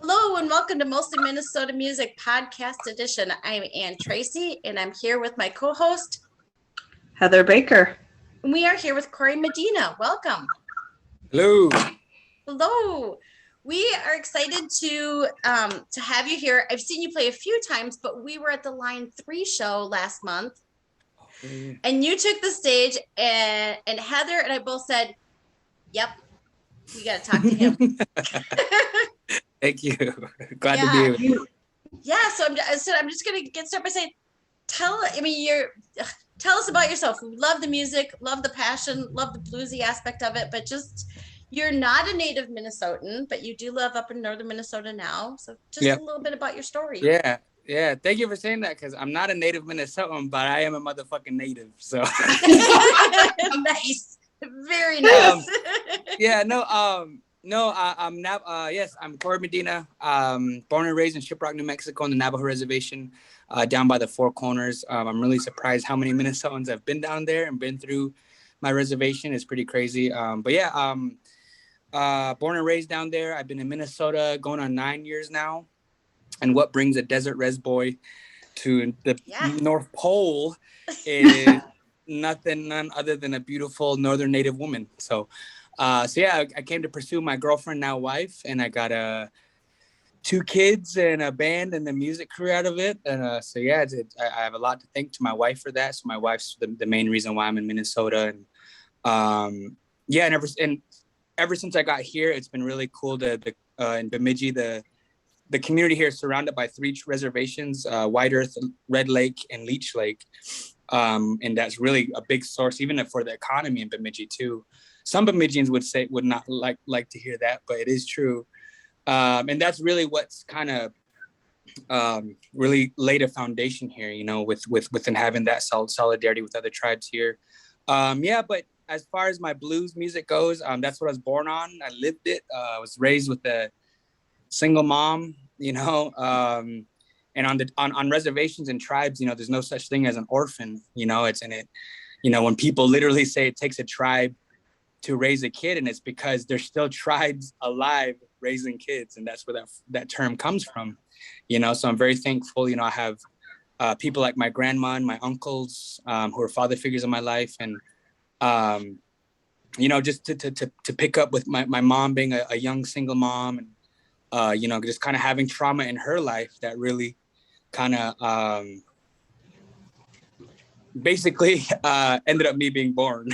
Hello and welcome to Mostly Minnesota Music Podcast Edition. I'm Ann Tracy and I'm here with my co-host, Heather Baker. And we are here with Corey Medina. Welcome. Hello. Hello. We are excited to have you here. I've seen you play a few times, but we were at the Line 3 show last month. And you took the stage and Heather and I both said, yep, we got to talk to him. Thank you. Glad to be with you. Yeah, so I'm just going to get started by saying, tell us about yourself. We love the music, love the passion, love the bluesy aspect of it, but just, you're not a native Minnesotan, but you do live up in northern Minnesota now. So just a little bit about your story. Yeah. Thank you for saying that, because I'm not a native Minnesotan, but I am a motherfucking native. So nice. Very nice. I'm I'm Corey Medina. Born and raised in Shiprock, New Mexico, on the Navajo Reservation, down by the Four Corners. I'm really surprised how many Minnesotans have been down there and been through my reservation. It's pretty crazy. Born and raised down there. I've been in Minnesota going on 9 years now. And what brings a desert res boy to the North Pole is none other than a beautiful northern native woman. I came to pursue my girlfriend, now wife, and I got 2 kids and a band and a music career out of it. And I have a lot to thank to my wife for that. So my wife's the main reason why I'm in Minnesota. And ever since I got here, it's been really cool in Bemidji. The community here is surrounded by 3 reservations: White Earth, Red Lake, and Leech Lake. And that's really a big source, even for the economy in Bemidji too. Some Bemidjians would not like to hear that, but it is true. And that's really what's kind of really laid a foundation here, within having that solidarity with other tribes here. But as far as my blues music goes, that's what I was born on. I lived it. I was raised with a single mom, and on reservations and tribes, there's no such thing as an orphan. When people literally say it takes a tribe to raise a kid, and it's because there's still tribes alive raising kids, and that's where that term comes from. So I'm very thankful. I have people like my grandma and my uncles who are father figures in my life, and just to pick up with my mom being a young single mom, and just kind of having trauma in her life that really kind of basically ended up me being born.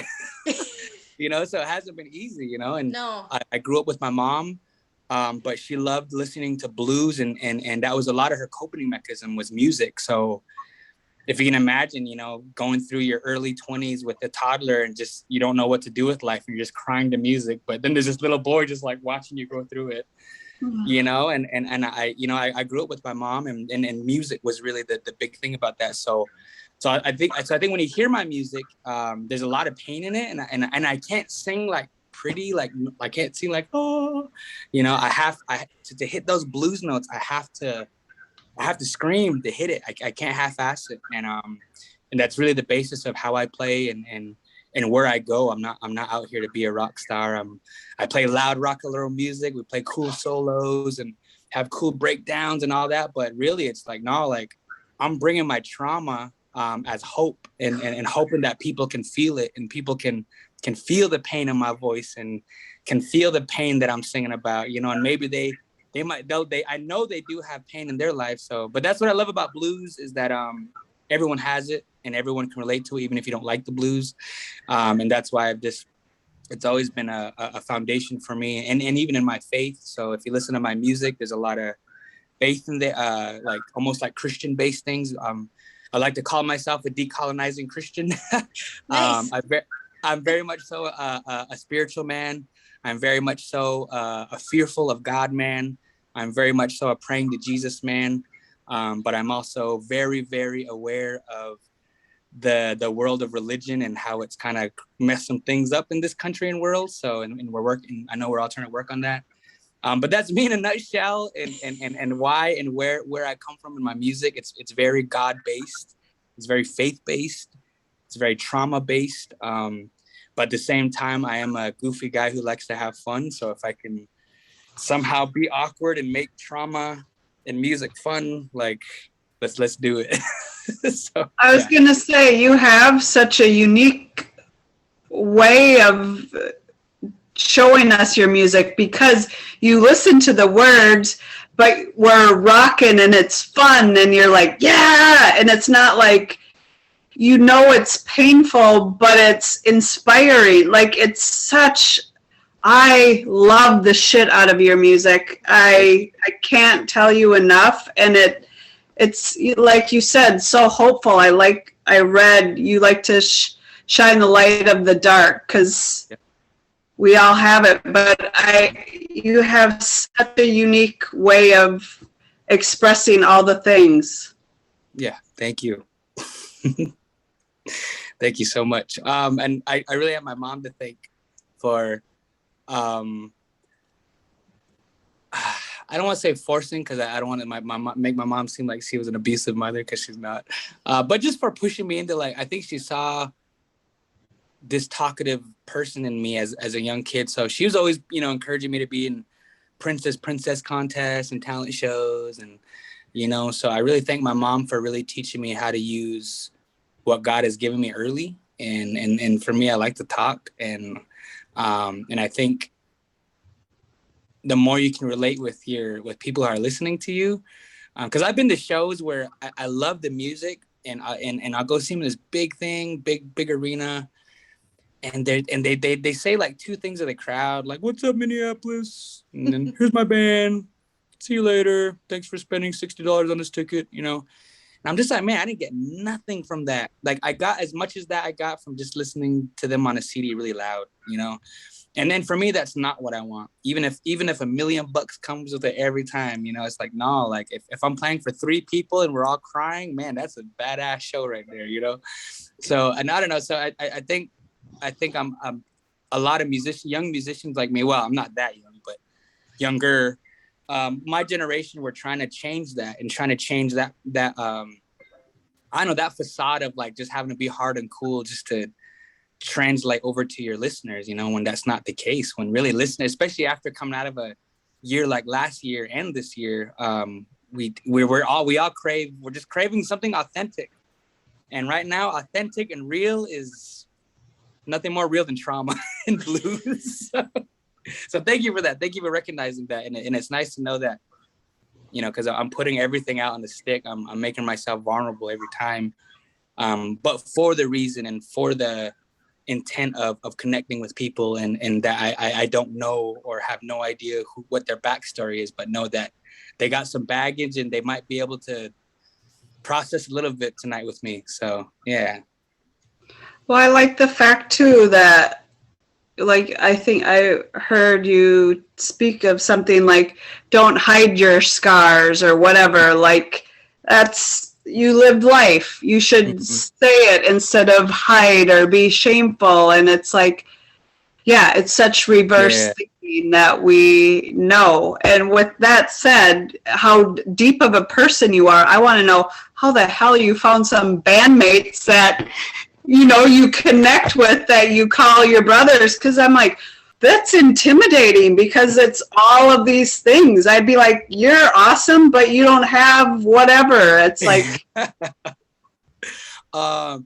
So it hasn't been easy, and no. I grew up with my mom, but she loved listening to blues, and that was a lot of her coping mechanism was music. So if you can imagine, going through your early 20s with a toddler and just, you don't know what to do with life, and you're just crying to music, but then there's this little boy just like watching you go through it. I grew up with my mom, and music was really the big thing about that. So I think when you hear my music, there's a lot of pain in it, and I can't sing like pretty, like I can't sing like, oh, I have to hit those blues notes. I have to scream to hit it. I can't half-ass it, and that's really the basis of how I play and where I go. I'm not out here to be a rock star. I play loud rock and roll music. We play cool solos and have cool breakdowns and all that. But really, it's like, no, like I'm bringing my trauma as hope, and hoping that people can feel it, and people can feel the pain in my voice and can feel the pain that I'm singing about. And maybe I know they do have pain in their life. So, but that's what I love about blues, is that everyone has it and everyone can relate to it, even if you don't like the blues. And that's why it's always been a foundation for me, and even in my faith. So if you listen to my music, there's a lot of faith in there, like almost like Christian based things. I like to call myself a decolonizing Christian. Nice. I'm very much so a spiritual man. I'm very much so a fearful of God man. I'm very much so a praying to Jesus man. But I'm also very, very aware of the world of religion and how it's kind of messed some things up in this country and world. So, and we're working, I know we're all trying to work on that. But that's me in a nutshell, and why and where I come from in my music. It's very God-based. It's very faith-based. It's very trauma-based. But at the same time, I am a goofy guy who likes to have fun. So if I can somehow be awkward and make trauma and music fun, like let's do it. So, I was going to say, you have such a unique way of showing us your music because you listen to the words, but we're rocking and it's fun and you're like, yeah, and it's not like, you know, it's painful, but it's inspiring. Like, it's such, I love the shit out of your music. I can't tell you enough. And it's like you said, so hopeful. I read you like to shine the light of the dark because we all have it, but you have such a unique way of expressing all the things. Yeah, thank you. Thank you so much. And I really have my mom to thank for, I don't want to say forcing because I don't want to make my mom seem like she was an abusive mother because she's not. But just for pushing me into, like, I think she saw this talkative person in me as a young kid. So she was always, you know, encouraging me to be in princess contests and talent shows. And, you know, so I really thank my mom for really teaching me how to use what God has given me early. And for me, I like to talk. And I think the more you can relate with people who are listening to you, because I've been to shows where I love the music and I'll go see them in this big thing, big arena, and they say like two things to the crowd, like, "What's up, Minneapolis?" And then, "Here's my band. See you later. Thanks for spending $60 on this ticket." You know, and I'm just like, man, I didn't get nothing from that. Like, I got as much as that I got from just listening to them on a CD really loud. You know. And then for me, that's not what I want. Even if $1 million comes with it every time, you know, it's like, no, like if I'm playing for 3 people and we're all crying, man, that's a badass show right there, you know? So, and I don't know. So I think I'm a lot of young musicians like me. Well, I'm not that young, but younger. My generation, we're trying to change that and trying to change that I know that facade of like just having to be hard and cool just to translate over to your listeners, you know, when that's not the case. When really listeners, especially after coming out of a year like last year and this year, we're just craving something authentic. And right now, authentic and real is nothing more real than trauma and blues. So thank you for that. Thank you for recognizing that. And it's nice to know that, you know, because I'm putting everything out on the stick. I'm making myself vulnerable every time, but for the reason and for the intent of connecting with people and that I don't know or have no idea what their backstory is, but know that they got some baggage and they might be able to process a little bit tonight with me. So, yeah. Well, I like the fact too that, like, I think I heard you speak of something like, don't hide your scars or whatever. Like, you lived life. You should say it instead of hide or be shameful. And it's like, yeah, it's such reverse thinking that we know. And with that said, how deep of a person you are, I want to know how the hell you found some bandmates that, you know, you connect with, that you call your brothers. Because I'm like, that's intimidating because it's all of these things. I'd be like, you're awesome, but you don't have whatever. It's like, I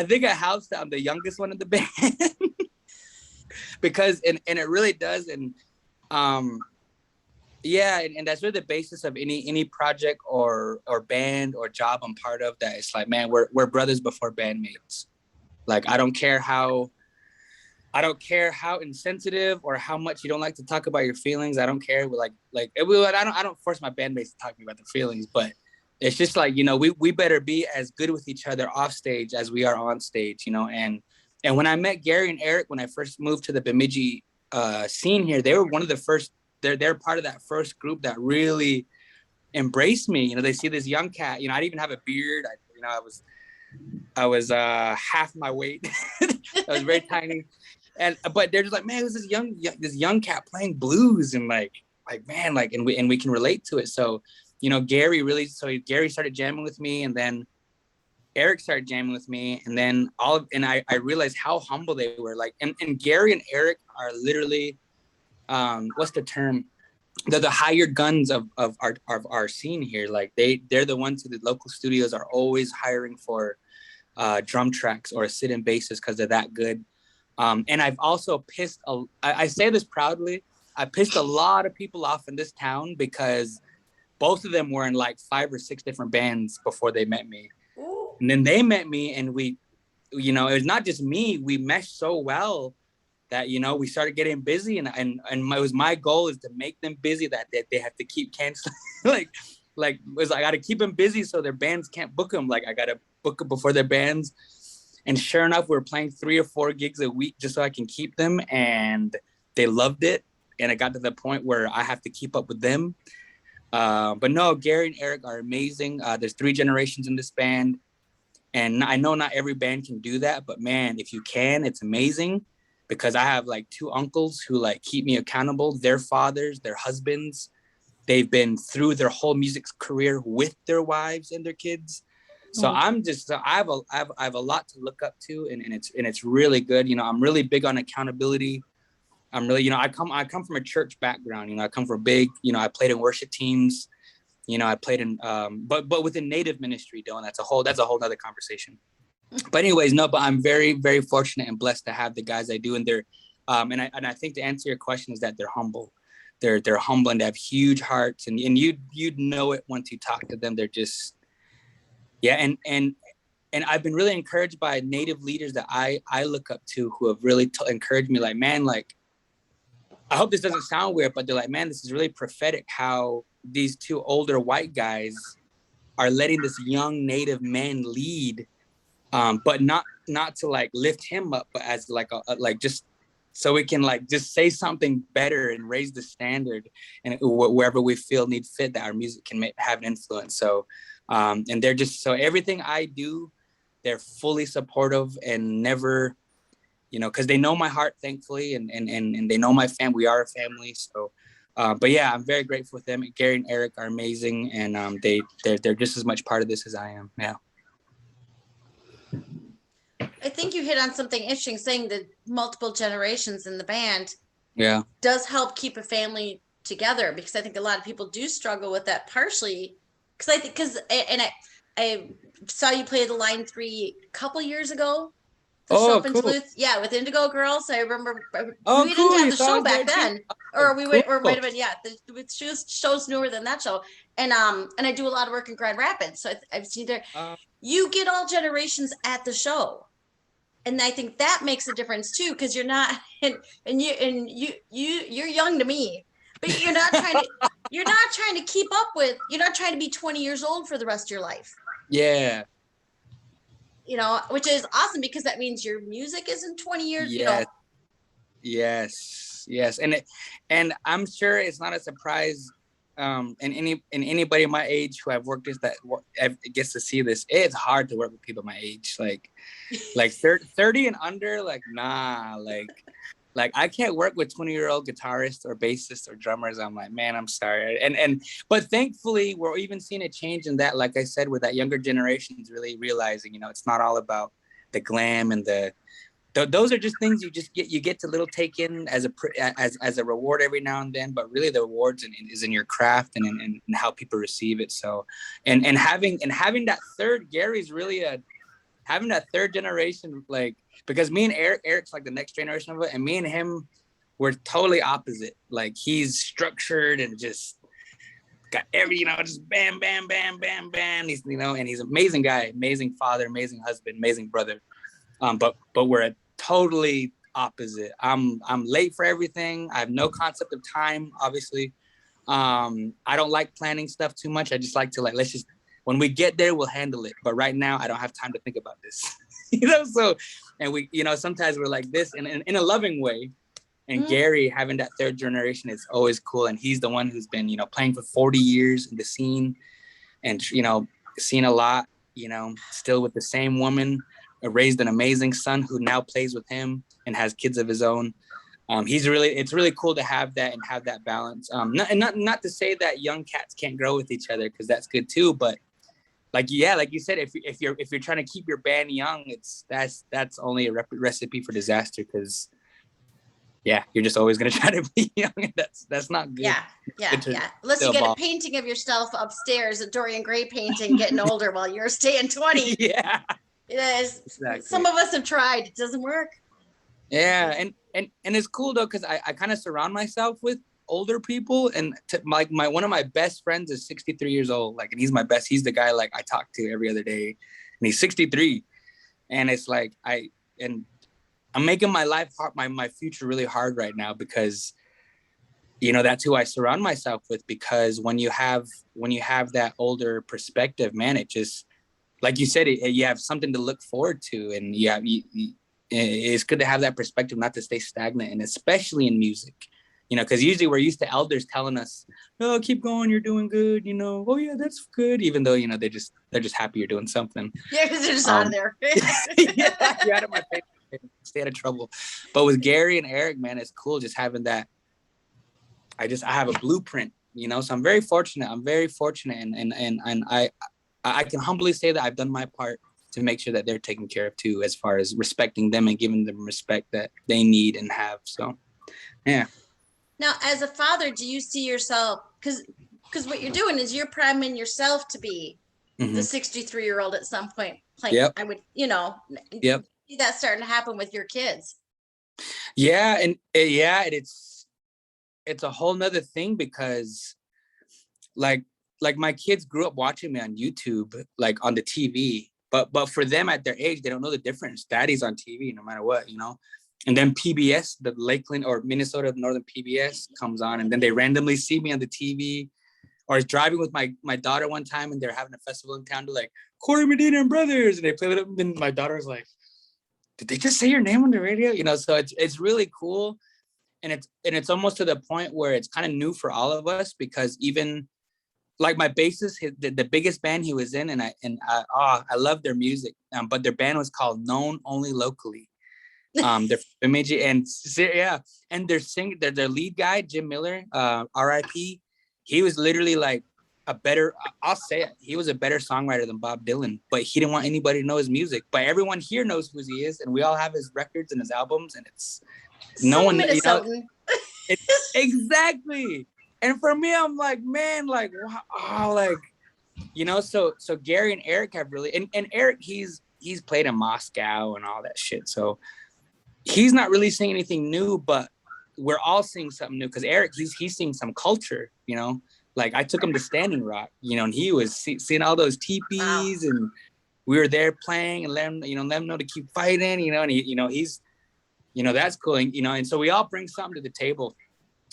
think it helps that I'm the youngest one in the band because, and it really does. And, yeah. And that's really the basis of any project or band or job I'm part of, that it's like, man, we're brothers before bandmates. Like, I don't care how insensitive or how much you don't like to talk about your feelings. I don't care. I don't force my bandmates to talk to me about their feelings, but it's just like, you know, we better be as good with each other off stage as we are on stage, you know. And when I met Gary and Eric, when I first moved to the Bemidji scene here, they were one of the first, they're part of that first group that really embraced me. You know, they see this young cat, you know, I didn't even have a beard. I was half my weight. I was very tiny. But they're just like, man, it was this young cat playing blues and like man, like, and we can relate to it. So, you know, Gary started jamming with me, and then Eric started jamming with me, and then I realized how humble they were. Like, and Gary and Eric are literally, what's the term? they're the hired guns of our scene here. Like they're the ones who the local studios are always hiring for drum tracks or sit-in basses because they're that good. And I've also I say this proudly, I pissed a lot of people off in this town because both of them were in like 5 or 6 different bands before they met me. Ooh. And then they met me and we, it was not just me, we meshed so well that, we started getting busy and it was my goal is to make them busy that they have to keep canceling. I got to keep them busy so their bands can't book them. Like I got to book them before their bands. And sure enough, we're playing 3 or 4 gigs a week just so I can keep them. And they loved it. And it got to the point where I have to keep up with them. But no, Gary and Eric are amazing. There's 3 generations in this band. And I know not every band can do that, but man, if you can, it's amazing because I have like 2 uncles who like keep me accountable. Their fathers, their husbands, they've been through their whole music career with their wives and their kids. So I'm just, I have a lot to look up to and it's really good. I'm really big on accountability. I'm really, I come from a church background, I come from big, I played in worship teams, I played in, but within Native ministry, though, and that's a whole nother conversation. But anyways, no, but I'm very, very fortunate and blessed to have the guys I do. And they're, and I think to answer your question is that they're humble. They're humble and they have huge hearts and you'd know it once you talk to them. They're just, yeah. And I've been really encouraged by Native leaders that I look up to who have really encouraged me like, man, like, I hope this doesn't sound weird, but they're like, man, this is really prophetic how these 2 older white guys are letting this young Native man lead, but not to like lift him up, but as like like just so we can like just say something better and raise the standard and wherever we feel need fit that our music can have an influence. So, and they're just so everything I do, they're fully supportive and never. Because they know my heart, thankfully, and they know my family. We are a family, so. But yeah, I'm very grateful with them. Gary and Eric are amazing, and they're just as much part of this as I am. Yeah. I think you hit on something interesting, saying that multiple generations in the band. Yeah. Does help keep a family together because I think a lot of people do struggle with that partially. I saw you play the Line 3 a couple years ago. The show up in Duluth, yeah, with Indigo Girls. I remember we didn't have the show back then, or we went, or might have been, yeah. The show's newer than that show, and I do a lot of work in Grand Rapids, so I've seen there. You get all generations at the show, and I think that makes a difference too, because you're not, you're young to me, but you're not trying to keep up with. You're not trying to be 20 years old for the rest of your life. Yeah. Which is awesome because that means your music isn't 20 years, Yes. And I'm sure it's not a surprise in anybody my age who I've worked with that gets to see this. It's hard to work with people my age, like 30 and under, like, nah, like I can't work with 20-year-old guitarists or bassists or drummers. I'm like, man, I'm sorry. But thankfully we're even seeing a change in that. Like I said, where that younger generation is really realizing, it's not all about the glam and those are just things you get to little take in as a reward every now and then. But really the rewards is in your craft and in how people receive it. So, and having that third, Gary's really having that third generation, like, because me and Eric's like the next generation of it, and me and him, we're totally opposite. Like he's structured and just got just bam, bam, bam, bam, bam. He's, and he's an amazing guy, amazing father, amazing husband, amazing brother. But we're totally opposite. I'm late for everything. I have no concept of time, obviously. I don't like planning stuff too much. I just like to let's just, when we get there, we'll handle it. But right now, I don't have time to think about this. So, and we, sometimes we're like this in a loving way. And Gary, having that third generation is always cool. And he's the one who's been, playing for 40 years in the scene and, seen a lot, still with the same woman, raised an amazing son who now plays with him and has kids of his own. It's really cool to have that and have that balance. Not to say that young cats can't grow with each other, because that's good too. But like you said, if you're trying to keep your band young, that's only a recipe for disaster, because yeah, you're just always gonna try to be young, and that's not good. Yeah. Unless you get a painting of yourself upstairs, a Dorian Gray painting, getting older while you're staying 20. Yeah, it is. exactly. Some of us have tried. It doesn't work. Yeah, and it's cool though, because I kind of surround myself with older people, and my one of my best friends is 63 years old, like, and he's the guy like I talk to every other day, and he's 63, and it's like I'm making my life hard, my future really hard right now, because that's who I surround myself with, because when you have that older perspective, man, it just, like you said, you have something to look forward to, and it's good to have that perspective, not to stay stagnant, and especially in music, because usually we're used to elders telling us, "No, keep going, you're doing good," "Oh yeah, that's good," even though they're just happy you're doing something. Yeah, because they're just out of there. Yeah, you're out of my face. Stay out of trouble. But with Gary and Eric, man, it's cool just having that. I have a blueprint, so I'm very fortunate. And I can humbly say that I've done my part to make sure that they're taken care of too, as far as respecting them and giving them respect that they need and have. So, yeah. Now, as a father, do you see yourself, because what you're doing is you're priming yourself to be the 63-year-old at some point playing. Yep. I would, Yep. see that starting to happen with your kids. Yeah, and it's a whole nother thing, because like my kids grew up watching me on YouTube, like on the TV, but for them at their age, they don't know the difference. Daddy's on TV no matter what, and then PBS, the Lakeland or Minnesota Northern PBS comes on, and then they randomly see me on the TV. Or I was driving with my daughter one time, and they're having a festival in town. They're like, Corey Medina and Brothers, and they played it up, and then my daughter was like, did they just say your name on the radio? So it's really cool. And it's almost to the point where it's kind of new for all of us, because even like my bassist, the biggest band he was in, and I love their music, but their band was called Known Only Locally. They're Bemidji, and yeah, and their lead guy, Jim Miller, R.I.P. He was literally like I'll say it, he was a better songwriter than Bob Dylan, but he didn't want anybody to know his music. But everyone here knows who he is, and we all have his records and his albums, and it's no one, Minnesotan. Exactly. And for me, I'm like, man, like, wow, like, so Gary and Eric have really, and Eric, he's played in Moscow and all that shit. So he's not really seeing anything new, but we're all seeing something new, because Eric, he's seeing some culture, like I took him to Standing Rock, and he was seeing all those teepees, and we were there playing and let him know to keep fighting, and he's, that's cool. And so we all bring something to the table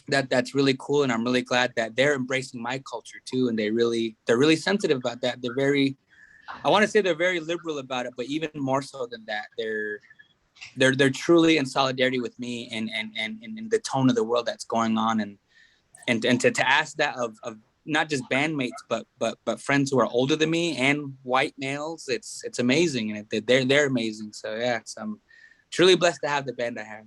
that's really cool. And I'm really glad that they're embracing my culture too. And they're really sensitive about that. I want to say they're very liberal about it, but even more so than that, they're truly in solidarity with me and the tone of the world that's going on. And to ask that of not just bandmates, but friends who are older than me and white males, it's amazing. And they're amazing. So yeah, I'm truly blessed to have the band I have.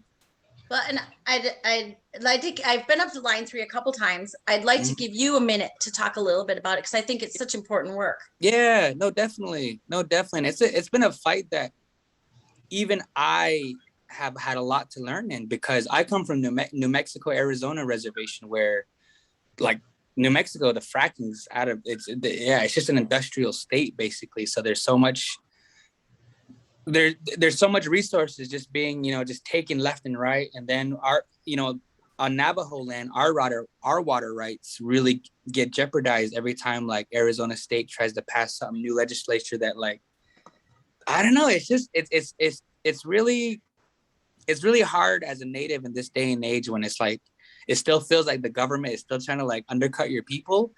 Well, and I've been up to line 3 a couple times. I'd like to give you a minute to talk a little bit about it, because I think it's such important work. Yeah, no, definitely. It's been a fight that even I have had a lot to learn in, because I come from New Mexico, Arizona reservation, where like New Mexico, the fracking's it's just an industrial state basically. So there's so much. There's so much resources just being, just taken left and right. And then on Navajo land, our water rights really get jeopardized every time like Arizona State tries to pass some new legislature that, like, I don't know. It's just, it's really hard as a native in this day and age, when it's like, it still feels like the government is still trying to like undercut your people.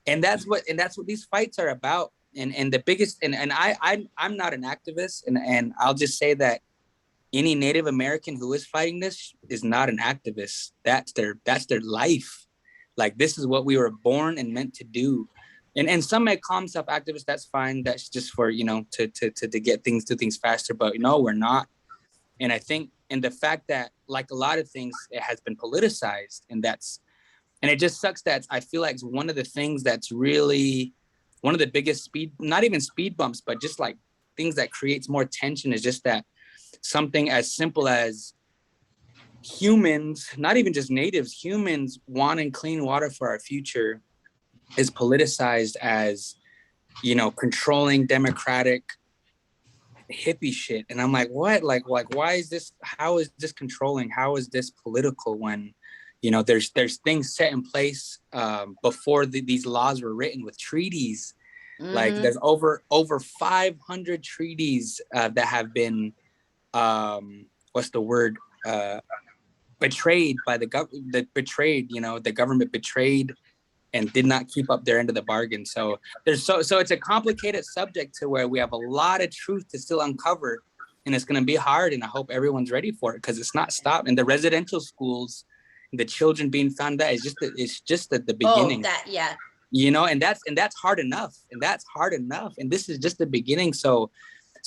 And that's what these fights are about. And the biggest, and I'm not an activist, and I'll just say that any Native American who is fighting this is not an activist. That's their life. Like, this is what we were born and meant to do. And some may call themselves activists. That's fine. That's just for, to get things, do things faster. But no, we're not. And I think, and the fact that, like a lot of things, it has been politicized, and it just sucks that I feel like it's one of the things that's really one of the biggest not even speed bumps, but just like things that creates more tension, is just that something as simple as humans, not even just natives, humans wanting clean water for our future is politicized as, you know, controlling democratic hippie shit. And I'm like, what? Like, why is this? How is this controlling? How is this political when, you know, there's things set in place before these laws were written with treaties. Like there's over 500 treaties that have been, what's the word? Betrayed by the government, you know, the government betrayed and did not keep up their end of the bargain. So so it's a complicated subject to where we have a lot of truth to still uncover, and it's going to be hard. And I hope everyone's ready for it because it's not stopped. And the residential schools, the children being found out is just at the beginning. Oh, that, yeah. You know, and that's hard enough. And that's hard enough. And this is just the beginning. So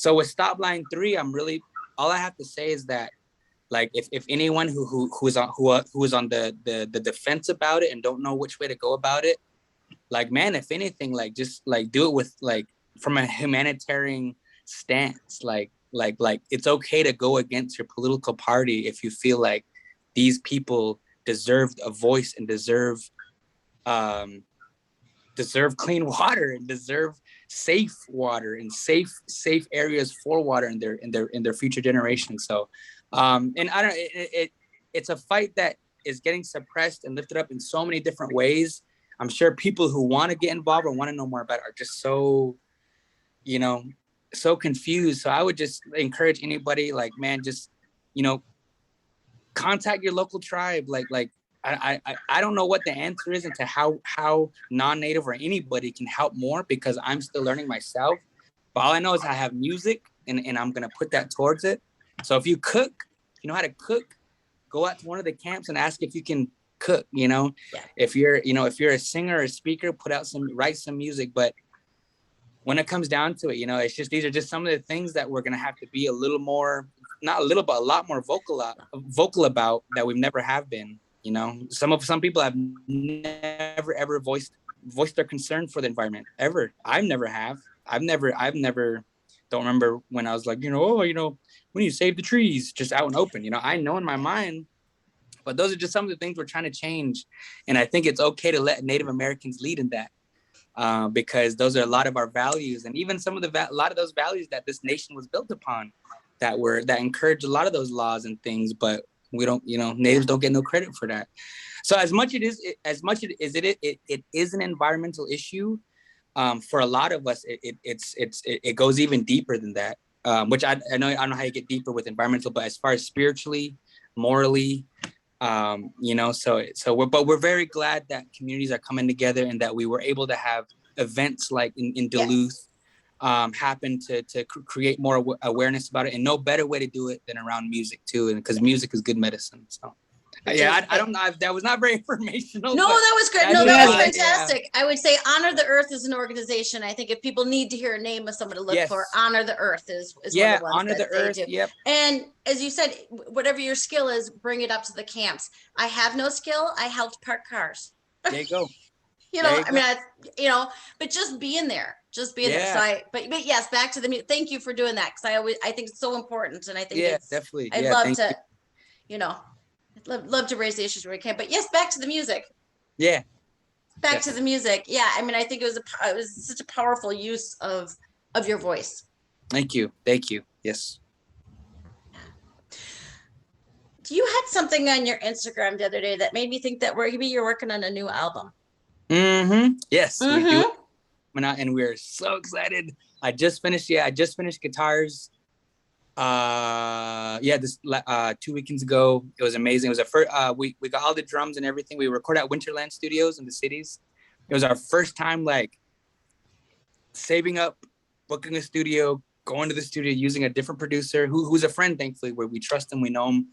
with Stop Line 3, I'm really, all I have to say is that, like, if anyone who is on the defense about it and don't know which way to go about it, like, man, if anything, like, just like do it with, like, from a humanitarian stance, like it's okay to go against your political party if you feel like these people deserve a voice and deserve clean water and deserve safe water and safe areas for water in their future generations. So and I don't, it's a fight that is getting suppressed and lifted up in so many different ways. I'm sure people who want to get involved or want to know more about it are just so, you know, so confused. So I would just encourage anybody, like, man, just, you know, contact your local tribe. Like I don't know what the answer is into how non-native or anybody can help more, because I'm still learning myself. But all I know is I have music and I'm gonna put that towards it. So if you cook, if you know how to cook, go out to one of the camps and ask if you can cook, you know. Yeah. If you're a singer or a speaker, write some music. But when it comes down to it, you know, it's just, these are just some of the things that we're gonna have to be a little more, not a little, but a lot more vocal about, that we've never have been. You know, some people have never ever voiced their concern for the environment ever. I've never don't remember when I was like, you know, oh, you know, when you save the trees just out and open, you know, I know in my mind, but those are just some of the things we're trying to change. And I think it's okay to let Native Americans lead in that, because those are a lot of our values, and even some of a lot of those values that this nation was built upon, that encourage a lot of those laws and things. But we don't, you know, natives don't get no credit for that. So as much it is an environmental issue, for a lot of us, it goes even deeper than that. Which I don't know how you get deeper with environmental, but as far as spiritually, morally, you know, so we're very glad that communities are coming together and that we were able to have events like in Duluth, happen to create more awareness about it. And no better way to do it than around music too, and because music is good medicine. So I don't know, that was not very informational. No, that was great. No, that was fantastic. Yeah. I would say Honor the Earth is an organization. I think if people need to hear a name of someone to look for, Honor the Earth is one of the ones Honor the Earth. Yep. And as you said, whatever your skill is, bring it up to the camps. I have no skill. I helped park cars. There you go. You know, I mean, you know, but just being there, there. So but yes, back to the music. Thank you for doing that, because I think it's so important, and I think definitely. I'd love to, you know, love to raise the issues where we can. But yes, back to the music. Yeah. Back to the music. Yeah, I mean, I think it was such a powerful use of your voice. Thank you. Yes. You had something on your Instagram the other day that made me think that maybe you're working on a new album. Yes, we do. And we're so excited. I just finished guitars. This 2 weekends ago. It was amazing. It was we got all the drums and everything. We recorded at Winterland Studios in the cities. It was our first time, like, saving up, booking a studio, going to the studio, using a different producer who's a friend, thankfully, where we trust him. We know him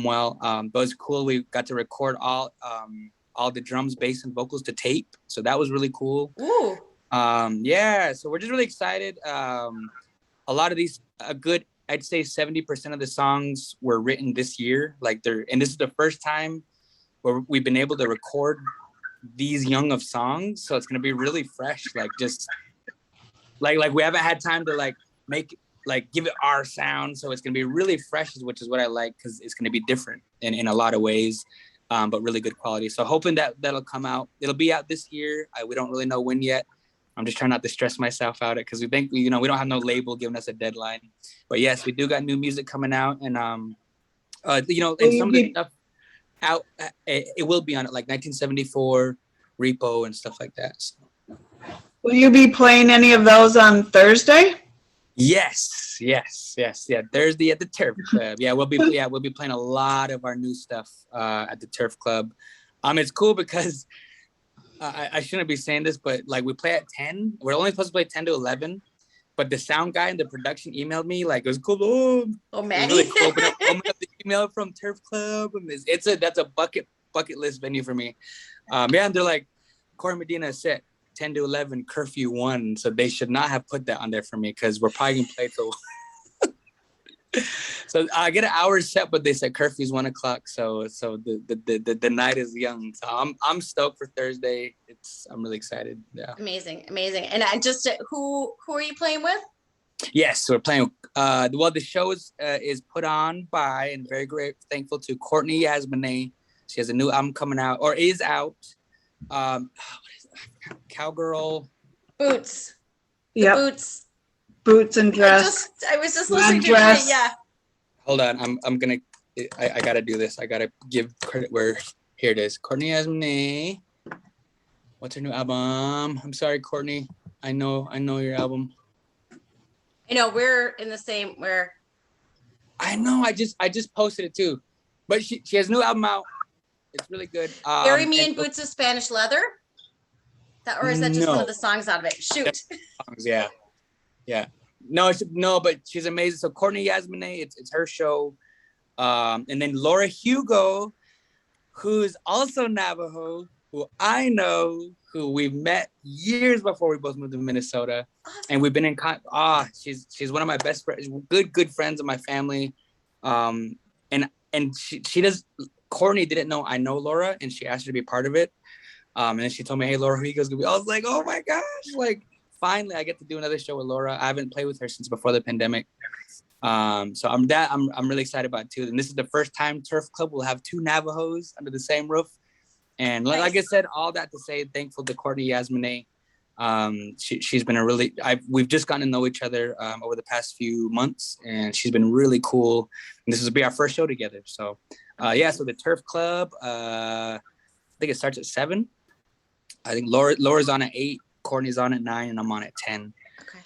well. But it was cool. We got to record all the drums, bass, and vocals to tape. So that was really cool. Ooh. So we're just really excited. A lot of these, I'd say 70% of the songs were written this year. And this is the first time where we've been able to record these young of songs. So it's going to be really fresh. Like, just like we haven't had time to make like give it our sound. So it's gonna be really fresh, which is what I like, because it's gonna be different in a lot of ways, but really good quality. So hoping that'll come out. It'll be out this year. We don't really know when yet. I'm just trying not to stress myself out because we think, we don't have no label giving us a deadline. But yes, we do got new music coming out, and and some of the stuff out, it will be on it, like 1974, Repo, and stuff like that. So. Will you be playing any of those on Thursday? Yes. Yeah. Thursday at the Turf Club. Yeah, we'll be playing a lot of our new stuff at the Turf Club. It's cool because I shouldn't be saying this, but like we play at 10. We're only supposed to play 10 to 11. But the sound guy and the production emailed me like, it was cool. Oh man, really cool. Open up the email from Turf Club, and that's a bucket list venue for me. And they're like, Corey Medina set 10 to 11, curfew 1, so they should not have put that on there for me because we're probably gonna play till. So I get an hour set, but they said curfew's 1 o'clock. So the night is young. So I'm stoked for Thursday. I'm really excited. Yeah. Amazing. And I just who are you playing with? Yes, so we're playing. The show is put on by, and very great thankful to Courtney Yasmineh. She has a new album coming out, or is out. What is it? Cowgirl Boots. Yeah. Boots and dress. I was just listening to it. Yeah. Hold on, I gotta do this. I gotta give credit where here it is. Courtney Yasmineh. What's her new album? I'm sorry, Courtney. I know your album. I know we're in the same. I know. I just posted it too, but she has a new album out. It's really good. Bury Me in Boots of Spanish Leather. Or is that just one of the songs out of it? Shoot. Yeah. No, but she's amazing. So Courtney Yasmineh, it's her show. And then Laura Hugo, who's also Navajo, who I know, who we've met years before we both moved to Minnesota. Awesome. And we've been in she's one of my best friends, good friends of my family. And she does. Courtney didn't know I know Laura, and she asked her to be part of it. And then she told me, "Hey, Laura Hugo's gonna be." I was like, "Oh my gosh!" Like, finally, I get to do another show with Laura. I haven't played with her since before the pandemic. So I'm really excited about it too. And this is the first time Turf Club will have 2 Navajos under the same roof. And like I said, all that to say, thankful to Courtney Yasmineh. She's been we've just gotten to know each other over the past few months, and she's been really cool. And this will be our first show together. So so the Turf Club, I think it starts at 7. I think Laura's on at 8, Courtney's on at 9, and I'm on at 10. Okay.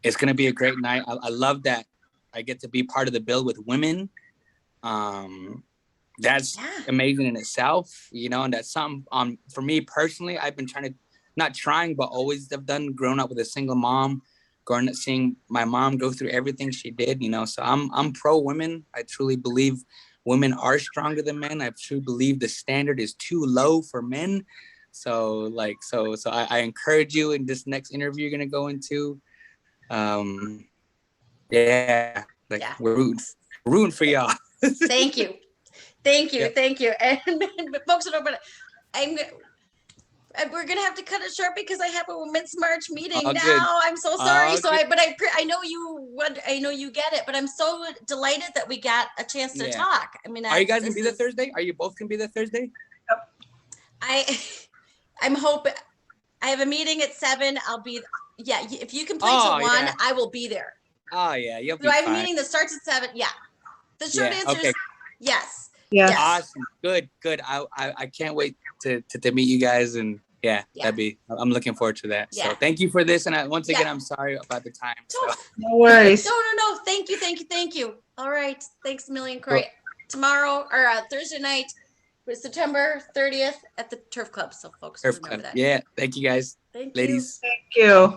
It's gonna be a great night. I love that I get to be part of the bill with women. That's amazing in itself, and that's something for me personally. I've been always have done, grown up with a single mom, seeing my mom go through everything she did, so I'm pro women. I truly believe women are stronger than men. I truly believe the standard is too low for men. So I encourage you in this next interview you're gonna go into. We're rooting for y'all. Thank you. And folks, we're gonna have to cut it short because I have a Women's March meeting now. Good. I'm so sorry. I know you get it, but I'm so delighted that we got a chance to talk. I mean, are you guys gonna be there Thursday? Are you both gonna be there Thursday? I'm hoping. I have a meeting at 7. I'll be. Yeah, if you can play till 1, I will be there. Oh yeah, you'll be. So I have a meeting that starts at 7. Yeah. The short answer is yes. Yes. Awesome. Good. I can't wait to meet you guys, and I'm looking forward to that. So thank you for this, and once again I'm sorry about the time. So. No worries. No. Thank you. All right. Thanks a million, Corey. Cool. Tomorrow or Thursday night was September 30th at the Turf Club. So folks, remember that. Yeah. Thank you guys. Thank ladies. You. Thank you.